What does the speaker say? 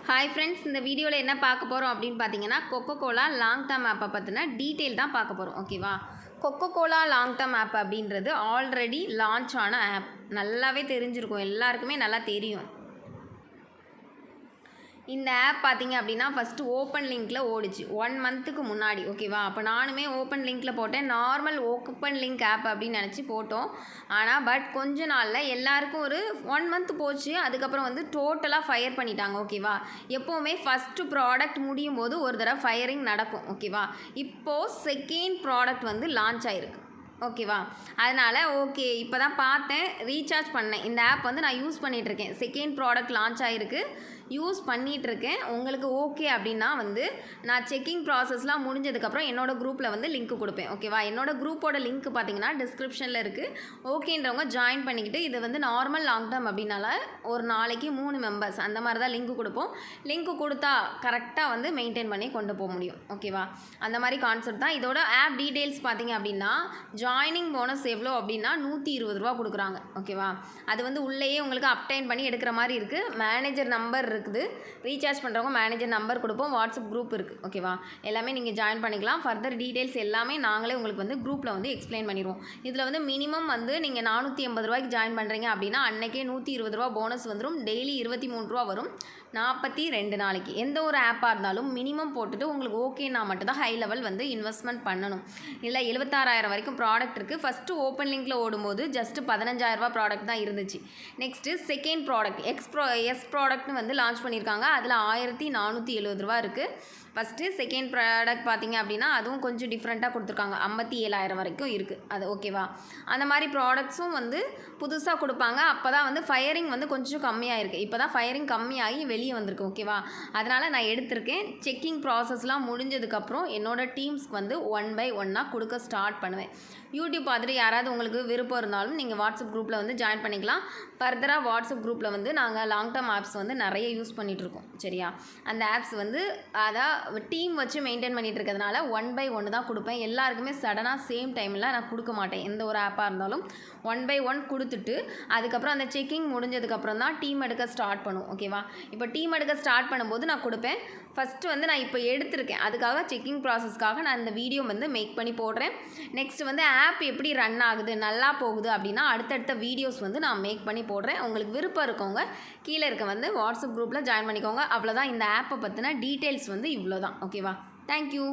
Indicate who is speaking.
Speaker 1: Hi friends, இந்த வீடியோவில் என்ன பார்க்க போகிறோம் அப்படின்னு பார்த்தீங்கன்னா, கொக்கோ கோலா லாங் டேர்ம் ஆப்பை பற்றின டீட்டெயில் தான் பார்க்க போகிறோம். ஓகேவா? Coca Cola long term app அப்படின்றது ஆல்ரெடி லான்ச் ஆன ஆப். நல்லாவே தெரிஞ்சிருக்கும், எல்லாருக்குமே நல்லா தெரியும். இந்த ஆப் பார்த்தீங்க அப்படின்னா ஃபஸ்ட்டு ஓப்பன் லிங்க்கில் ஓடிச்சு 1 மந்த்துக்கு முன்னாடி. ஓகேவா? அப்போ நானுமே ஓப்பன் லிங்க்கில் போட்டேன். நார்மல் ஓப்பன் லிங்க் ஆப் அப்படின்னு நினச்சி போட்டோம். ஆனால் கொஞ்ச நாளில் எல்லாருக்கும் ஒரு 1 மந்த் போச்சு. அதுக்கப்புறம் வந்து டோட்டலாக ஃபயர் பண்ணிட்டாங்க. ஓகேவா? எப்போவுமே ஃபஸ்ட்டு ப்ராடக்ட் முடியும் போது ஒரு தடவை ஃபயரிங் நடக்கும். ஓகேவா? இப்போது செகண்ட் ப்ராடக்ட் வந்து லான்ச் ஆகிருக்கு. ஓகேவா? அதனால் ஓகே, இப்போ தான் பார்த்தேன், ரீசார்ஜ் பண்ணேன். இந்த ஆப் வந்து நான் யூஸ் பண்ணிகிட்ருக்கேன். செகண்ட் ப்ராடக்ட் லான்ச் ஆகிருக்கு, யூஸ் பண்ணிகிட்ருக்கேன். உங்களுக்கு ஓகே அப்படின்னா வந்து நான் செக்கிங் ப்ராசஸ்லாம் முடிஞ்சதுக்கப்புறம் என்னோடய குரூப்பில் வந்து லிங்க் கொடுப்பேன். ஓகேவா? என்னோடய குரூப்போட லிங்க் பார்த்தீங்கன்னா டிஸ்கிரிப்ஷனில் இருக்குது. ஓகேன்றவங்க ஜாயின் பண்ணிக்கிட்டு, இது வந்து நார்மல் லாங் டேர்ம் அப்படின்னால ஒரு நாளைக்கு 3 மெம்பர்ஸ் அந்த மாதிரி தான் லிங்க் கொடுப்போம். லிங்க் கொடுத்தா கரெக்டாக வந்து மெயின்டைன் பண்ணி கொண்டு போக முடியும். ஓகேவா? அந்த மாதிரி கான்செப்ட் தான். இதோட ஆப் டீட்டெயில்ஸ் பார்த்தீங்க அப்படின்னா, ஜாயினிங் போனஸ் எவ்வளோ அப்படின்னா 120 ரூபா கொடுக்குறாங்க. ஓகேவா? அது வந்து உள்ளேயே உங்களுக்கு அப்டைன் பண்ணி எடுக்கிற மாதிரி இருக்குது. மேனேஜர் நம்பர் இருக்குது. ரீசார்ஜ் பண்ணுறவங்க மேனேஜர் நம்பர் கொடுப்போம். வாட்ஸ்அப் குரூப் இருக்குது. ஓகேவா? எல்லாமே நீங்கள் ஜாயின் பண்ணிக்கலாம். ஃபர்தர் டீட்டெயில்ஸ் எல்லாமே நாங்களே உங்களுக்கு வந்து குரூப்பில் வந்து எக்ஸ்பிளைன் பண்ணிடுவோம். இதில் வந்து மினிமம் வந்து நீங்கள் 480 ரூபாய்க்கு ஜாயின் பண்ணுறீங்க அப்படின்னா அன்றைக்கே 120 ரூபா போனஸ் வந்துடும். டெய்லி 23 ரூபா வரும். 42 நாளைக்கு. எந்த ஒரு ஆப்பாக இருந்தாலும் மினிமம் போட்டுட்டு உங்களுக்கு ஓகேனா மட்டும்தான் ஹை லெவல் வந்து இன்வெஸ்ட்மெண்ட் பண்ணணும். இல்லை 76,000 வரைக்கும் ப்ராடக்ட் இருக்குது. ஃபஸ்ட்டு ஓப்பன் லிங்கில் ஓடும்போது ஜஸ்ட்டு 15,000 ரூபா ப்ராடக்ட் தான் இருந்துச்சு. நெக்ஸ்ட்டு செகண்ட் ப்ராடக்ட் எஸ் ப்ராடக்ட்னு வந்து லான்ச் பண்ணியிருக்காங்க. அதில் 1470 ரூபா இருக்குது. ஃபஸ்ட்டு செகண்ட் ப்ராடக்ட் பார்த்தீங்க அப்படின்னா அதுவும் கொஞ்சம் டிஃப்ரெண்ட்டாக கொடுத்துருக்காங்க. 57,000 வரைக்கும் இருக்குது. அது ஓகேவா? அந்த மாதிரி ப்ராடக்ட்ஸும் வந்து புதுசாக கொடுப்பாங்க. அப்போ தான் வந்து ஃபயரிங் வந்து கொஞ்சம் கம்மியாக இருக்குது. இப்போ தான் ஃபயரிங் கம்மியாகி வெளியே வந்திருக்கு. ஓகேவா? அதனால் நான் எடுத்திருக்கேன். செக்கிங் ப்ராசஸ்லாம் முடிஞ்சதுக்கப்புறம் என்னோடய டீம்ஸ்க்கு வந்து 1 by 1 கொடுக்க ஸ்டார்ட் பண்ணுவேன். யூடியூப் பார்த்துட்டு யாராவது உங்களுக்கு விருப்பம் இருந்தாலும் நீங்கள் வாட்ஸ்அப் குரூப்பில் வந்து ஜாயின் பண்ணிக்கலாம். ஃபர்தராக வாட்ஸ்அப் குரூப்பில் வந்து நாங்கள் லாங் டேர்ம் ஆப்ஸ் வந்து நிறைய யூஸ் பண்ணிகிட்ருக்கோம். சரியா? அந்த ஆப்ஸ் வந்து அதான் டீம் வச்சு மெயின்டைன் பண்ணிகிட்டு இருக்கிறதுனால 1 by 1 தான் கொடுப்பேன். எல்லாருக்குமே சடனாக சேம் டைமில் நான் கொடுக்க மாட்டேன். எந்த ஒரு ஆப்பாக இருந்தாலும் 1 by 1 கொடுத்துட்டு அதுக்கப்புறம் அந்த செக்கிங் முடிஞ்சதுக்கப்புறம் தான் டீம் எடுக்க ஸ்டார்ட் பண்ணுவோம். ஓகேவா? இப்போ டீம் எடுக்க ஸ்டார்ட் பண்ணும்போது நான் கொடுப்பேன். ஃபஸ்ட்டு வந்து நான் இப்போ எடுத்திருக்கேன். அதுக்காக செக்கிங் ப்ராசஸ்க்காக நான் இந்த வீடியோ வந்து மேக் பண்ணி போடுறேன். நெக்ஸ்ட் வந்து ஆப் எப்படி ரன் ஆகுது, நல்லா போகுது அப்படின்னா அடுத்தடுத்த வீடியோஸ் வந்து நான் மேக் பண்ணி போடுறேன். உங்களுக்கு விருப்பம் இருக்கவங்க கீழே இருக்க வந்து வாட்ஸ்அப் குரூப்பில் ஜாயின் பண்ணிக்கோங்க. அவ்வளோதான். இந்த ஆப்பை பற்றின டீட்டெயில்ஸ் வந்து இவ்வளோ தான். ஓகேவா? தேங்க்யூ.